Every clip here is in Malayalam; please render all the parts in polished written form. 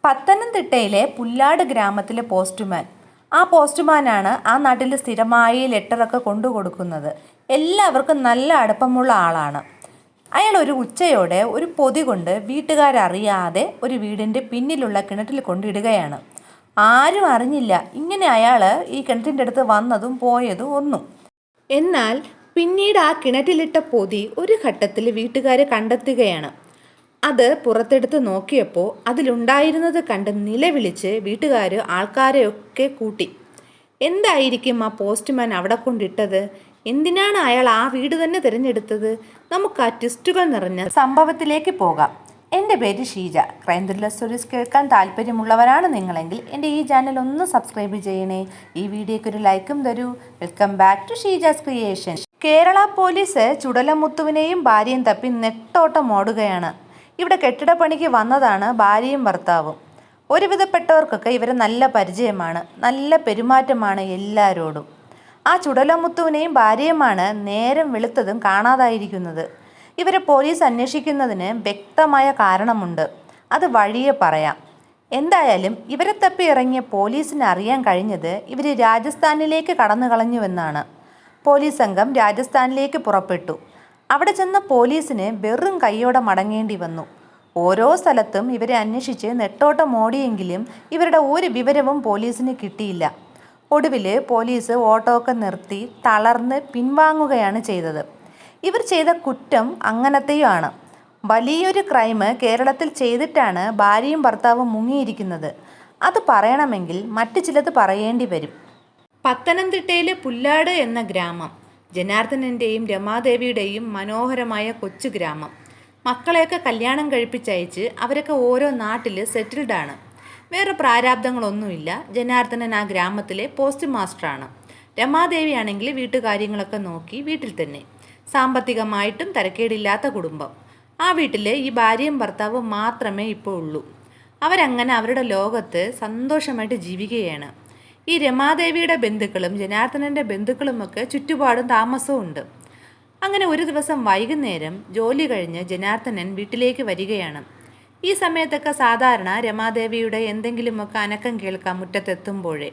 പത്തനംതിട്ടയിലെ പുല്ലാട് ഗ്രാമത്തിലെ പോസ്റ്റ്മാൻ. ആ പോസ്റ്റ്മാനാണ് ആ നാട്ടിൽ സ്ഥിരമായി ലെറ്ററൊക്കെ കൊണ്ടു കൊടുക്കുന്നത്. എല്ലാവർക്കും നല്ല അടുപ്പമുള്ള ആളാണ് അയാൾ. ഒരു ഉച്ചയോടെ ഒരു പൊതി കൊണ്ട് വീട്ടുകാരറിയാതെ ഒരു വീടിൻ്റെ പിന്നിലുള്ള കിണറ്റിൽ കൊണ്ടിടുകയാണ്. ആരും അറിഞ്ഞില്ല ഇങ്ങനെ അയാൾ ഈ കിണറ്റിൻ്റെ അടുത്ത് വന്നതും പോയതും ഒന്നും. എന്നാൽ പിന്നീട് ആ കിണറ്റിലിട്ട പൊതി ഒരു ഘട്ടത്തിൽ വീട്ടുകാർ കണ്ടെത്തുകയാണ്. അത് പുറത്തെടുത്ത് നോക്കിയപ്പോൾ അതിലുണ്ടായിരുന്നത് കണ്ട് നിലവിളിച്ച് വീട്ടുകാർ ആൾക്കാരെയൊക്കെ കൂട്ടി. എന്തായിരിക്കും ആ പോസ്റ്റ്മാൻ അവിടെ കൊണ്ടിട്ടത്? എന്തിനാണ് അയാൾ ആ വീട് തന്നെ തിരഞ്ഞെടുത്തത്? നമുക്ക് ആ ട്വിസ്റ്റുകൾ നിറഞ്ഞ സംഭവത്തിലേക്ക് പോകാം. എൻ്റെ പേര് ഷീജ. ക്രൈം ത്രില്ലർ സ്റ്റോറീസ് കേൾക്കാൻ താല്പര്യമുള്ളവരാണ് നിങ്ങളെങ്കിൽ എൻ്റെ ഈ ചാനൽ ഒന്ന് സബ്സ്ക്രൈബ് ചെയ്യണേ. ഈ വീഡിയോയ്ക്ക് ഒരു ലൈക്കും തരൂ. Welcome back to Sheeja's creation. Kerala police ചുടലമുത്തുവിനെയും ഭാര്യയും തപ്പി നെട്ടോട്ടം ഓടുകയാണ്. ഇവിടെ കെട്ടിടപ്പണിക്ക് വന്നതാണ് ഭാര്യയും ഭർത്താവും. ഒരുവിധപ്പെട്ടവർക്കൊക്കെ ഇവരെ നല്ല പരിചയമാണ്, നല്ല പെരുമാറ്റമാണ് എല്ലാവരോടും. ആ ചുടലമുത്തുവിനെയും ഭാര്യയുമാണ് നേരം വെളുത്തതും കാണാതായിരിക്കുന്നത്. ഇവരെ പോലീസ് അന്വേഷിക്കുന്നതിന് വ്യക്തമായ കാരണമുണ്ട്. അത് വഴിയെ പറയാം. എന്തായാലും ഇവരെ തപ്പി ഇറങ്ങിയ പോലീസിന് അറിയാൻ കഴിഞ്ഞത് ഇവർ രാജസ്ഥാനിലേക്ക് കടന്നു കളഞ്ഞുവെന്നാണ്. പോലീസ് സംഘം രാജസ്ഥാനിലേക്ക് പുറപ്പെട്ടു. അവിടെ ചെന്ന പോലീസിന് വെറും കൈയോടെ മടങ്ങേണ്ടി വന്നു. ഓരോ സ്ഥലത്തും ഇവരെ അന്വേഷിച്ച് നെട്ടോട്ടം ഓടിയെങ്കിലും ഇവരുടെ ഒരു വിവരവും പോലീസിന് കിട്ടിയില്ല. ഒടുവിൽ പോലീസ് ഓട്ടോ ഒക്കെ നിർത്തി തളർന്ന് പിൻവാങ്ങുകയാണ് ചെയ്തത്. ഇവർ ചെയ്ത കുറ്റം അങ്ങനത്തെയുമാണ്. വലിയൊരു ക്രൈം കേരളത്തിൽ ചെയ്തിട്ടാണ് ഭാര്യയും ഭർത്താവും മുങ്ങിയിരിക്കുന്നത്. അത് പറയണമെങ്കിൽ മറ്റു ചിലത് പറയേണ്ടി വരും. പത്തനംതിട്ടയിലെ പുല്ലാട് എന്ന ഗ്രാമം ജനാർദ്ദനൻ്റെയും രമാദേവിയുടെയും മനോഹരമായ കൊച്ചു ഗ്രാമം. മക്കളെയൊക്കെ കല്യാണം കഴിപ്പിച്ചയച്ച് അവരൊക്കെ ഓരോ നാട്ടിൽ സെറ്റിൽഡാണ്. വേറെ പ്രാരാബ്ദങ്ങളൊന്നുമില്ല. ജനാർദ്ദനൻ ആ ഗ്രാമത്തിലെ പോസ്റ്റ് മാസ്റ്ററാണ്. രമാദേവിയാണെങ്കിൽ വീട്ടുകാര്യങ്ങളൊക്കെ നോക്കി വീട്ടിൽ തന്നെ. സാമ്പത്തികമായിട്ടും തരക്കേടില്ലാത്ത കുടുംബം. ആ വീട്ടിൽ ഈ ഭാര്യയും ഭർത്താവും മാത്രമേ ഇപ്പോൾ ഉള്ളൂ. അവരങ്ങനെ അവരുടെ ലോകത്ത് സന്തോഷമായിട്ട് ജീവിക്കുകയാണ്. ഈ രമാദേവിയുടെ ബന്ധുക്കളും ജനാർദ്ദനൻ്റെ ബന്ധുക്കളുമൊക്കെ ചുറ്റുപാടും താമസവും ഉണ്ട്. അങ്ങനെ ഒരു ദിവസം വൈകുന്നേരം ജോലി കഴിഞ്ഞ് ജനാർദ്ദനൻ വീട്ടിലേക്ക് വരികയാണ്. ഈ സമയത്തൊക്കെ സാധാരണ രമാദേവിയുടെ എന്തെങ്കിലുമൊക്കെ അനക്കം കേൾക്കാം മുറ്റത്തെത്തുമ്പോഴേ.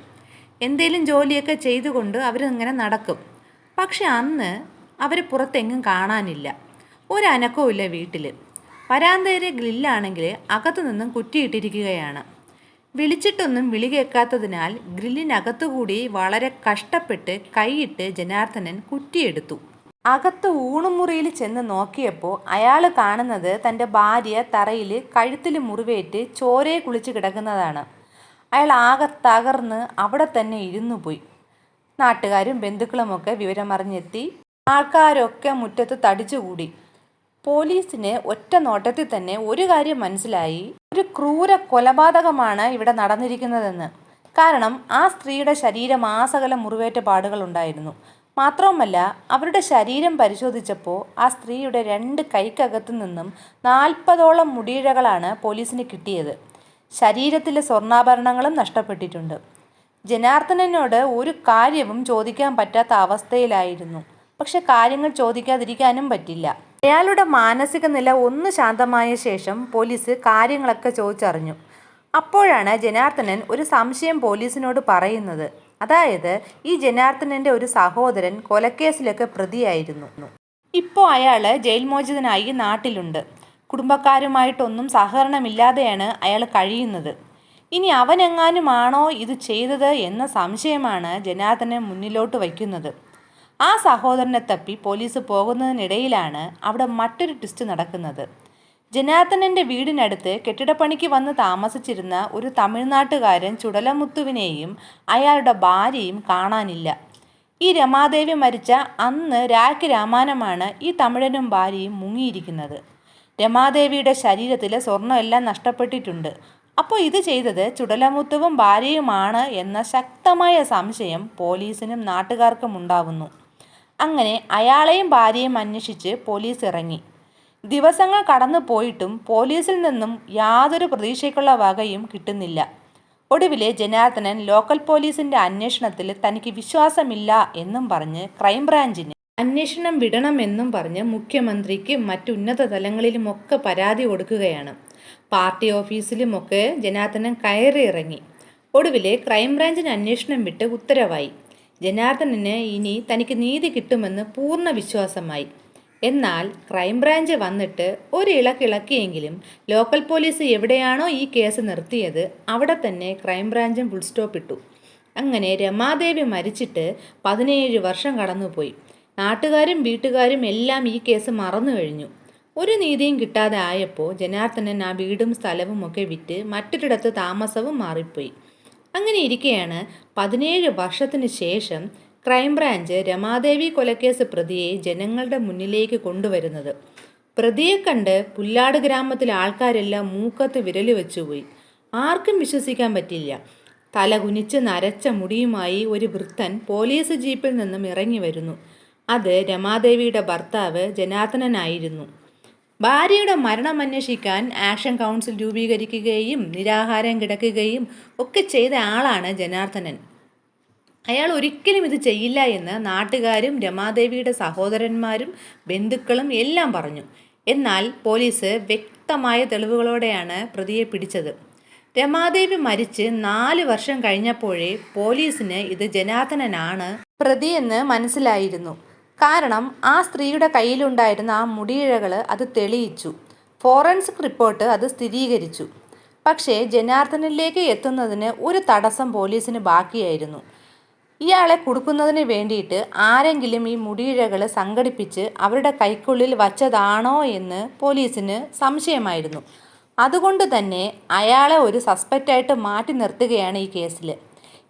എന്തെങ്കിലും ജോലിയൊക്കെ ചെയ്തുകൊണ്ട് അവരിങ്ങനെ നടക്കും. പക്ഷെ അന്ന് അവർ പുറത്തെങ്ങും കാണാനില്ല. ഒരനക്കവും ഇല്ല വീട്ടിൽ. വരാന്തയിലെ ഗ്രില്ലാണെങ്കിൽ അകത്തു നിന്നും കുറ്റിയിട്ടിരിക്കുകയാണ്. വിളിച്ചിട്ടൊന്നും വിളി കേൾക്കാത്തതിനാൽ ഗ്രില്ലിനകത്തുകൂടി വളരെ കഷ്ടപ്പെട്ട് കൈയിട്ട് ജനാർദ്ദനൻ കുറ്റിയെടുത്തു. അകത്ത് ഊണുമുറിയിൽ ചെന്ന് നോക്കിയപ്പോൾ അയാൾ കാണുന്നത് തൻ്റെ ഭാര്യ തറയിൽ കഴുത്തിൽ മുറിവേറ്റ് ചോരയെ കുളിച്ച് കിടക്കുന്നതാണ്. അയാൾ ആകെ തകർന്ന് അവിടെ തന്നെ ഇരുന്നു പോയി. നാട്ടുകാരും ബന്ധുക്കളുമൊക്കെ വിവരമറിഞ്ഞെത്തി. ആൾക്കാരൊക്കെ മുറ്റത്ത് തടിച്ചുകൂടി. പോലീസിന് ഒറ്റ നോട്ടത്തിൽ തന്നെ ഒരു കാര്യം മനസ്സിലായി. ഒരു ക്രൂര കൊലപാതകമാണ് ഇവിടെ നടന്നിരിക്കുന്നതെന്ന്. കാരണം ആ സ്ത്രീയുടെ ശരീരം ആസകലം മുറിവേറ്റ പാടുകളുണ്ടായിരുന്നു. മാത്രവുമല്ല അവരുടെ ശരീരം പരിശോധിച്ചപ്പോൾ ആ സ്ത്രീയുടെ 2 കൈക്കകത്തു നിന്നും 40ഓളം മുടിയിഴകളാണ് പോലീസിന് കിട്ടിയത്. ശരീരത്തിലെ സ്വർണ്ണാഭരണങ്ങളും നഷ്ടപ്പെട്ടിട്ടുണ്ട്. ജനാർദ്ദനനോട് ഒരു കാര്യവും ചോദിക്കാൻ പറ്റാത്ത അവസ്ഥയിലായിരുന്നു. പക്ഷെ കാര്യങ്ങൾ ചോദിക്കാതിരിക്കാനും പറ്റില്ല. അയാളുടെ മാനസിക നില ഒന്ന് ശാന്തമായ ശേഷം പോലീസ് കാര്യങ്ങളൊക്കെ ചോദിച്ചറിഞ്ഞു. അപ്പോഴാണ് ജനാർദ്ദനൻ ഒരു സംശയം പോലീസിനോട് പറയുന്നത്. അതായത് ഈ ജനാർദ്ദനൻ്റെ ഒരു സഹോദരൻ കൊലക്കേസിലൊക്കെ പ്രതിയായിരുന്നു. ഇപ്പോൾ അയാൾ ജയിൽ മോചിതനായി നാട്ടിലുണ്ട്. കുടുംബക്കാരുമായിട്ടൊന്നും സഹകരണമില്ലാതെയാണ് അയാൾ കഴിയുന്നത്. ഇനി അവനെങ്ങാനുമാണോ ഇത് ചെയ്തത് എന്ന സംശയമാണ് ജനാർദ്ദനൻ മുന്നിലോട്ട് വയ്ക്കുന്നത്. ആ സഹോദരനെ തപ്പി പോലീസ് പോകുന്നതിനിടയിലാണ് അവിടെ മറ്റൊരു ട്വിസ്റ്റ് നടക്കുന്നത്. ജനാർദ്ദനൻ്റെ വീടിനടുത്ത് കെട്ടിടപ്പണിക്ക് വന്ന് താമസിച്ചിരുന്ന ഒരു തമിഴ്നാട്ടുകാരൻ ചുടലമുത്തുവിനെയും അയാളുടെ ഭാര്യയും കാണാനില്ല. ഈ രമാദേവി മരിച്ച അന്ന് രാഖി രാമായണമാണ് ഈ തമിഴനും ഭാര്യയും മുങ്ങിയിരിക്കുന്നത്. രമാദേവിയുടെ ശരീരത്തിലെ സ്വർണ്ണം എല്ലാം നഷ്ടപ്പെട്ടിട്ടുണ്ട്. അപ്പോൾ ഇത് ചെയ്തത് ചുടലമുത്തുവും ഭാര്യയുമാണ് എന്ന ശക്തമായ സംശയം പോലീസിനും നാട്ടുകാർക്കും ഉണ്ടാവുന്നു. അങ്ങനെ അയാളെയും ഭാര്യയും അന്വേഷിച്ച് പോലീസ് ഇറങ്ങി. ദിവസങ്ങൾ കടന്നു പോയിട്ടും പോലീസിൽ നിന്നും യാതൊരു പ്രതീക്ഷയ്ക്കുള്ള വകയും കിട്ടുന്നില്ല. ഒടുവിൽ ജനാർദ്ദനൻ ലോക്കൽ പോലീസിൻ്റെ അന്വേഷണത്തിൽ തനിക്ക് വിശ്വാസമില്ല എന്നും പറഞ്ഞ് ക്രൈംബ്രാഞ്ചിന് അന്വേഷണം വിടണമെന്നും പറഞ്ഞ് മുഖ്യമന്ത്രിക്കും മറ്റുന്നത തലങ്ങളിലുമൊക്കെ പരാതി കൊടുക്കുകയാണ്. പാർട്ടി ഓഫീസിലുമൊക്കെ ജനാർദ്ദനൻ കയറി ഇറങ്ങി. ഒടുവിൽ ക്രൈംബ്രാഞ്ചിന് അന്വേഷണം വിട്ട് ഉത്തരവായി. ജനാർദ്ദനന് ഇനി തനിക്ക് നീതി കിട്ടുമെന്ന് പൂർണ്ണ വിശ്വാസമായി. എന്നാൽ ക്രൈംബ്രാഞ്ച് വന്നിട്ട് ഒരിളക്കിളക്കിയെങ്കിലും ലോക്കൽ പോലീസ് എവിടെയാണോ ഈ കേസ് നിർത്തിയത് അവിടെ തന്നെ ക്രൈംബ്രാഞ്ചും ഫുൾ സ്റ്റോപ്പ് ഇട്ടു. അങ്ങനെ രമാദേവി മരിച്ചിട്ട് 17 വർഷം കടന്നുപോയി. നാട്ടുകാരും വീട്ടുകാരും എല്ലാം ഈ കേസ് മറന്നു കഴിഞ്ഞു. ഒരു നീതിയും കിട്ടാതെ ആയപ്പോൾ ജനാർദ്ദനൻ ആ വീടും സ്ഥലവും ഒക്കെ വിറ്റ് മറ്റൊരിടത്ത് താമസവും മാറിപ്പോയി. അങ്ങനെ ഇരിക്കെയാണ് 17 വർഷത്തിന് ശേഷം ക്രൈംബ്രാഞ്ച് രമാദേവി കൊലക്കേസ് പ്രതിയെ ജനങ്ങളുടെ മുന്നിലേക്ക് കൊണ്ടുവരുന്നത്. പ്രതിയെ കണ്ട് പുല്ലാട് ഗ്രാമത്തിലെ ആൾക്കാരെല്ലാം മൂക്കത്ത് വിരല് വെച്ചുപോയി. ആർക്കും വിശ്വസിക്കാൻ പറ്റില്ല. തല കുനിച്ച് നരച്ച മുടിയുമായി ഒരു വൃദ്ധൻ പോലീസ് ജീപ്പിൽ നിന്നും ഇറങ്ങി വരുന്നു. അത് രമാദേവിയുടെ ഭർത്താവ് ജനാർദ്ദനനായിരുന്നു. ഭാര്യയുടെ മരണം അന്വേഷിക്കാൻ ആക്ഷൻ കൗൺസിൽ രൂപീകരിക്കുകയും നിരാഹാരം കിടക്കുകയും ഒക്കെ ചെയ്ത ആളാണ് ജനാർദ്ദനൻ. അയാൾ ഒരിക്കലും ഇത് ചെയ്യില്ല എന്ന് നാട്ടുകാരും രമാദേവിയുടെ സഹോദരന്മാരും ബന്ധുക്കളും എല്ലാം പറഞ്ഞു. എന്നാൽ പോലീസ് വ്യക്തമായ തെളിവുകളോടെയാണ് പ്രതിയെ പിടിച്ചത്. രമാദേവി മരിച്ച് 4 വർഷം കഴിഞ്ഞപ്പോഴേ പോലീസിന് ഇത് ജനാർദ്ദനനാണ് പ്രതിയെന്ന് മനസ്സിലായിരുന്നു. കാരണം ആ സ്ത്രീയുടെ കയ്യിലുണ്ടായിരുന്ന ആ മുടിയിഴകൾ അത് തെളിയിച്ചു. ഫോറൻസിക് റിപ്പോർട്ട് അത് സ്ഥിരീകരിച്ചു. പക്ഷേ ജനാർദ്ദനനിലേക്ക് എത്തുന്നതിന് ഒരു തടസ്സം പോലീസിന് ബാക്കിയായിരുന്നു. ഇയാളെ കുടുക്കുന്നതിന് വേണ്ടിയിട്ട് ആരെങ്കിലും ഈ മുടിയിഴകൾ സംഘടിപ്പിച്ച് അവരുടെ കൈക്കുള്ളിൽ വച്ചതാണോ എന്ന് പോലീസിന് സംശയമായിരുന്നു. അതുകൊണ്ട് തന്നെ അയാളെ ഒരു സസ്പെക്റ്റായിട്ട് മാറ്റി നിർത്തുകയാണ് ഈ കേസിൽ.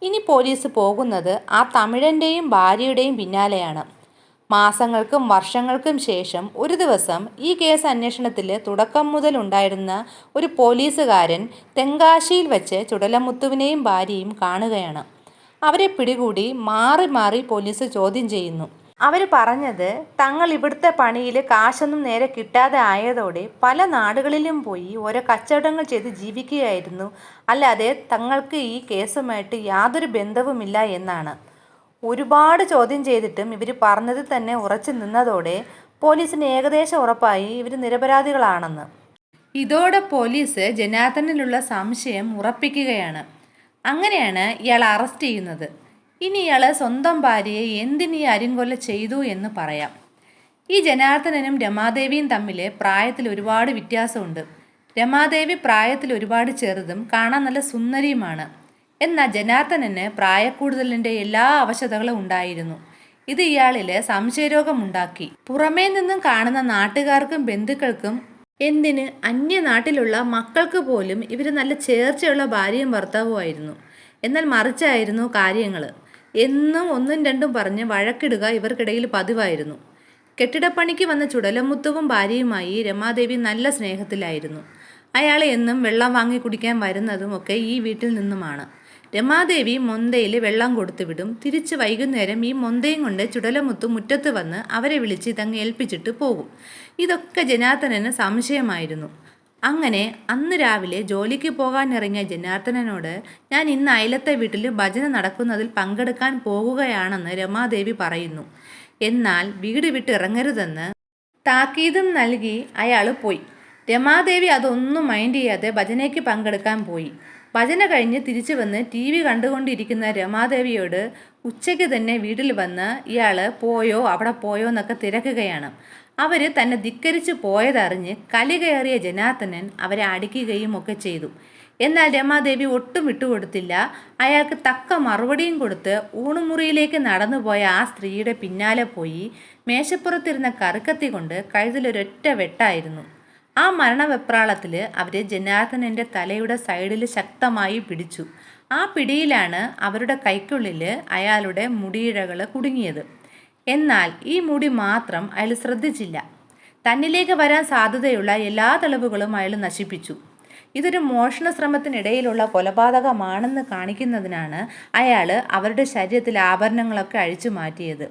ഇനി പോലീസ് പോകുന്നത് ആ തമിഴൻ്റെയും ഭാര്യയുടെയും പിന്നാലെയാണ്. മാസങ്ങൾക്കും വർഷങ്ങൾക്കും ശേഷം ഒരു ദിവസം ഈ കേസ് അന്വേഷണത്തിൽ തുടക്കം മുതൽ ഉണ്ടായിരുന്ന ഒരു പോലീസുകാരൻ തെങ്കാശിയിൽ വെച്ച് ചുടലമുത്തുവിനെയും ഭാര്യയും കാണുകയാണ്. അവരെ പിടികൂടി മാറി മാറി പോലീസ് ചോദ്യം ചെയ്യുന്നു. അവർ പറഞ്ഞത് തങ്ങൾ ഇവിടുത്തെ പണിയിൽ കാശൊന്നും നേരെ കിട്ടാതെ ആയതോടെ പല നാടുകളിലും പോയി ഓരോ കച്ചവടങ്ങൾ ചെയ്ത് ജീവിക്കുകയായിരുന്നു, അല്ലാതെ തങ്ങൾക്ക് ഈ കേസുമായിട്ട് യാതൊരു ബന്ധവുമില്ല എന്നാണ്. ഒരുപാട് ചോദ്യം ചെയ്തിട്ടും ഇവർ പറഞ്ഞതിൽ തന്നെ ഉറച്ചു നിന്നതോടെ പോലീസിന് ഏകദേശം ഉറപ്പായി ഇവർ നിരപരാധികളാണെന്ന്. ഇതോടെ പോലീസ് ജനാർദ്ദനനിലുള്ള സംശയം ഉറപ്പിക്കുകയാണ്. അങ്ങനെയാണ് ഇയാൾ അറസ്റ്റ് ചെയ്യുന്നത്. ഇനി ഇയാൾ സ്വന്തം ഭാര്യയെ എന്തിനീ അരിങ്കൊല ചെയ്തു എന്ന് പറയാം. ഈ ജനാർദ്ദനനും രമാദേവിയും തമ്മിൽ പ്രായത്തിൽ ഒരുപാട് വ്യത്യാസമുണ്ട്. രമാദേവി പ്രായത്തിൽ ഒരുപാട് ചെറുതും കാണാൻ നല്ല സുന്ദരിയുമാണ്. എന്നാൽ ജനാർദ്ദനന് പ്രായക്കൂടുതലിൻ്റെ എല്ലാ അവശതകളും ഉണ്ടായിരുന്നു. ഇത് ഇയാളിൽ സംശയരോഗമുണ്ടാക്കി. പുറമേ നിന്നും കാണുന്ന നാട്ടുകാർക്കും ബന്ധുക്കൾക്കും എന്തിന് അന്യനാട്ടിലുള്ള മക്കൾക്ക് പോലും ഇവർ നല്ല ചേർച്ചയുള്ള ഭാര്യയും ഭർത്താവുമായിരുന്നു. എന്നാൽ മറിച്ചായിരുന്നു കാര്യങ്ങൾ. എന്നും ഒന്നും രണ്ടും പറഞ്ഞ് വഴക്കിടുക ഇവർക്കിടയിൽ പതിവായിരുന്നു. കെട്ടിടപ്പണിക്ക് വന്ന ചുടലമുത്തുവും ഭാര്യയുമായി രമാദേവി നല്ല സ്നേഹത്തിലായിരുന്നു. അയാൾ എന്നും വെള്ളം വാങ്ങി കുടിക്കാൻ വരുന്നതും ഒക്കെ ഈ വീട്ടിൽ നിന്നുമാണ്. രമാദേവി മൊന്തയിൽ വെള്ളം കൊടുത്തുവിടും. തിരിച്ച് വൈകുന്നേരം ഈ മൊന്തയും കൊണ്ട് ചുടലമുത്ത് മുറ്റത്ത് വന്ന് അവരെ വിളിച്ച് ഇതങ്ങ് ഏൽപ്പിച്ചിട്ട് പോകും. ഇതൊക്കെ ജനാർദ്ദനന് സംശയമായിരുന്നു. അങ്ങനെ അന്ന് രാവിലെ ജോലിക്ക് പോകാനിറങ്ങിയ ജനാർദ്ദനനോട് ഞാൻ ഇന്ന് അയലത്തെ വീട്ടിൽ ഭജന നടക്കുന്നതിൽ പങ്കെടുക്കാൻ പോകുകയാണെന്ന് രമാദേവി പറയുന്നു. എന്നാൽ വീട് വിട്ട് ഇറങ്ങരുതെന്ന് താക്കീതും നൽകി അയാൾ പോയി. രമാദേവി അതൊന്നും മൈൻഡ് ചെയ്യാതെ ഭജനയ്ക്ക് പങ്കെടുക്കാൻ പോയി. ഭജന കഴിഞ്ഞ് തിരിച്ചു വന്ന് TV കണ്ടുകൊണ്ടിരിക്കുന്ന രമാദേവിയോട് ഉച്ചയ്ക്ക് തന്നെ വീട്ടിൽ വന്ന് ഇയാൾ പോയോ അവിടെ പോയോ എന്നൊക്കെ തിരക്കുകയാണ്. അവർ തന്നെ ധിക്കരിച്ച് പോയതറിഞ്ഞ് കലി കയറിയ ജനാർദ്ദനൻ അവരെ അടിക്കുകയും ഒക്കെ ചെയ്തു. എന്നാൽ രമാദേവി ഒട്ടും വിട്ടുകൊടുത്തില്ല. അയാൾക്ക് തക്ക മറുപടിയും കൊടുത്ത് ഊണുമുറിയിലേക്ക് നടന്നുപോയ ആ സ്ത്രീയുടെ പിന്നാലെ പോയി മേശപ്പുറത്തിരുന്ന കറുക്കത്തി കൊണ്ട് കഴുത്തിലൊരൊറ്റ വെട്ടായിരുന്നു. ആ മരണവെപ്രാളത്തിൽ അവർ ജനാർദ്ദനൻ്റെ തലയുടെ സൈഡിൽ ശക്തമായി പിടിച്ചു. ആ പിടിയിലാണ് അവരുടെ കൈക്കുള്ളിൽ അയാളുടെ മുടിയിഴകൾ കുടുങ്ങിയത്. എന്നാൽ ഈ മുടി മാത്രം അയാൾ ശ്രദ്ധിച്ചില്ല. തന്നിലേക്ക് വരാൻ സാധ്യതയുള്ള എല്ലാ തെളിവുകളും അയാൾ നശിപ്പിച്ചു. ഇതൊരു മോഷണ ശ്രമത്തിനിടയിലുള്ള കൊലപാതകമാണെന്ന് കാണിക്കുന്നതിനാണ് അയാൾ അവരുടെ ശരീരത്തിലെ ആഭരണങ്ങളൊക്കെ അഴിച്ചു മാറ്റിയത്.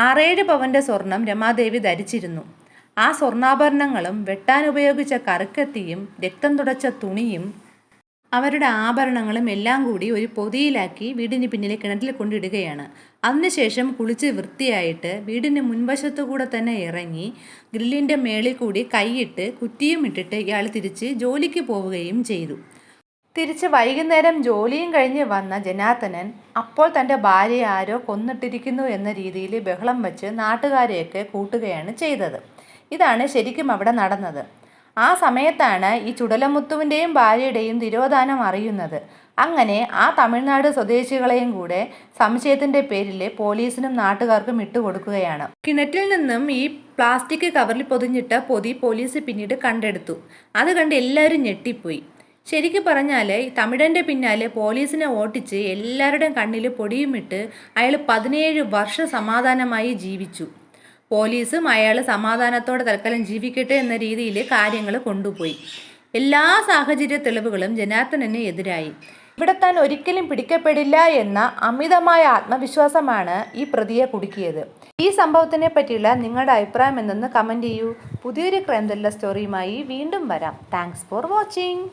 6-7 പവൻ്റെ സ്വർണം രമാദേവി ധരിച്ചിരുന്നു. ആ സ്വർണ്ണാഭരണങ്ങളും വെട്ടാൻ ഉപയോഗിച്ച കറുക്കത്തിയും രക്തം തുടച്ച തുണിയും അവരുടെ ആഭരണങ്ങളും എല്ലാം കൂടി ഒരു പൊതിയിലാക്കി വീടിന് പിന്നിലെ കിണറ്റിൽ കൊണ്ടിടുകയാണ്. അതിനുശേഷം കുളിച്ച് വൃത്തിയായിട്ട് വീടിന് മുൻവശത്തു കൂടെ തന്നെ ഇറങ്ങി ഗ്രില്ലിൻ്റെ മേളിൽ കൂടി കൈയിട്ട് കുറ്റിയും ഇട്ടിട്ട് ഇയാൾ തിരിച്ച് ജോലിക്ക് പോവുകയും ചെയ്തു. തിരിച്ച് വൈകുന്നേരം ജോലിയും കഴിഞ്ഞ് വന്ന ജനാർദ്ദനൻ അപ്പോൾ തൻ്റെ ഭാര്യയെ ആരോ കൊന്നിട്ടിരിക്കുന്നു എന്ന രീതിയിൽ ബഹളം വച്ച് നാട്ടുകാരെയൊക്കെ കൂട്ടുകയാണ് ചെയ്തത്. ഇതാണ് ശരിക്കും അവിടെ നടന്നത്. ആ സമയത്താണ് ഈ ചുടലമുത്തുവിൻ്റെയും ഭാര്യയുടെയും തിരോധാനം അറിയുന്നത്. അങ്ങനെ ആ തമിഴ്നാട് സ്വദേശികളെയും കൂടെ സംശയത്തിൻ്റെ പേരിൽ പോലീസിനും നാട്ടുകാർക്കും ഇട്ടുകൊടുക്കുകയാണ്. കിണറ്റിൽ നിന്നും ഈ പ്ലാസ്റ്റിക് കവറിൽ പൊതിഞ്ഞിട്ട പൊതി പോലീസ് പിന്നീട് കണ്ടെടുത്തു. അത് കണ്ട് എല്ലാവരും ഞെട്ടിപ്പോയി. ശരിക്കും പറഞ്ഞാൽ ഈ തമിഴൻ്റെ പിന്നാലെ പോലീസിനെ ഓട്ടിച്ച് എല്ലാവരുടെയും കണ്ണിൽ പൊടിയുമിട്ട് അയാൾ 17 വർഷം സമാധാനമായി ജീവിച്ചു. പോലീസും അയാൾ സമാധാനത്തോടെ തൽക്കാലം ജീവിക്കട്ടെ എന്ന രീതിയിൽ കാര്യങ്ങൾ കൊണ്ടുപോയി. എല്ലാ സാഹചര്യ തെളിവുകളും ജനാർദ്ദനന് എതിരായി. ഇവിടെ താൻ ഒരിക്കലും പിടിക്കപ്പെടില്ല എന്ന അമിതമായ ആത്മവിശ്വാസമാണ് ഈ പ്രതിയെ കുടുക്കിയത്. ഈ സംഭവത്തിനെ പറ്റിയുള്ള നിങ്ങളുടെ അഭിപ്രായം എന്തെന്ന് കമൻറ്റ് ചെയ്യൂ. പുതിയൊരു ക്രൈം ത്രില്ലർ സ്റ്റോറിയുമായി വീണ്ടും വരാം. Thanks for watching.